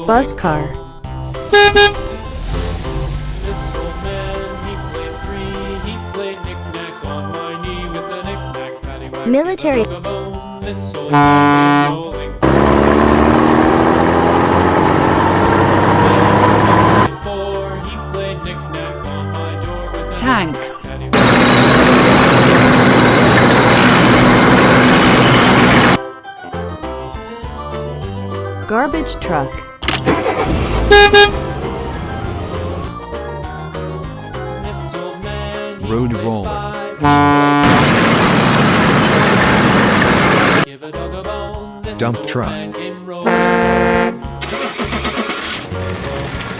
Bus car. This old man, he played three. He played knick-knack on my knee with a knick-knack, paddywhack, Military. give a dog a bone. This old man rolling. Four, he played knick-knack on my door with a Tanks. Garbage truck. This old man, he Road played roller. five. Give a dog a bone. This Dump old truck. man came rolling.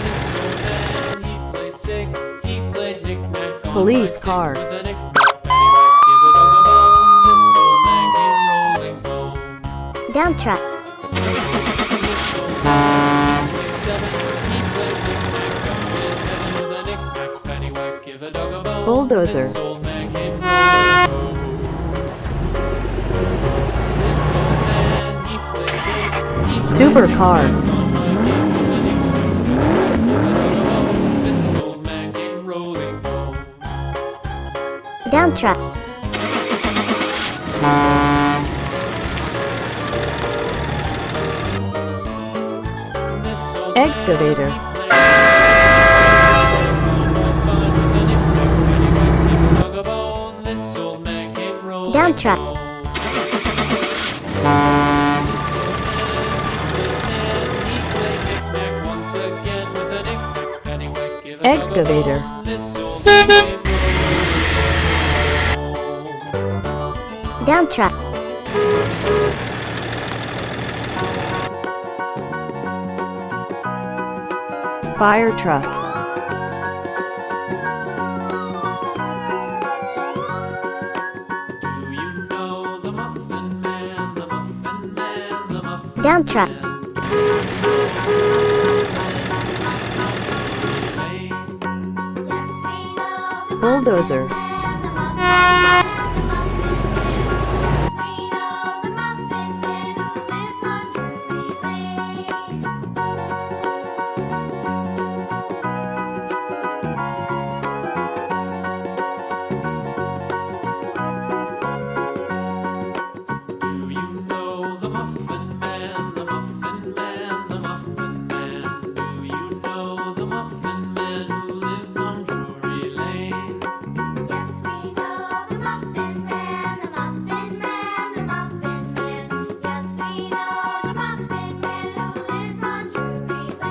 This old man, he played six. He played knick-knack on Police my car. sticks with a knick-knack, paddywhack, give a dog a bone. This old man came rolling home. Dump truck. This old man, he played seven. He played knick-knack up in heaven with a knick-knack, paddywhack, give a dog a bone. Bulldozer. This old man came rolling home. This old man, he played eight. He played Supercar. knick-knack on my gate with a knick-knack, paddywhack, give a dog a bone. This old man came rolling home. Dump truck. This old Excavator. man, he played on my spine with a knick-knack, paddywhack, give a dog a bone. This old man came rolling Dump truck. home. This old man, he played 10. He played knick-knack once again with a knick-knack, paddywhack, give a dog a Excavator. bone. This old man came rolling home. Dump truck. Fire truck. Do you know the Muffin Man, the Muffin Man, the Muffin Dump truck. Man? Bulldozer.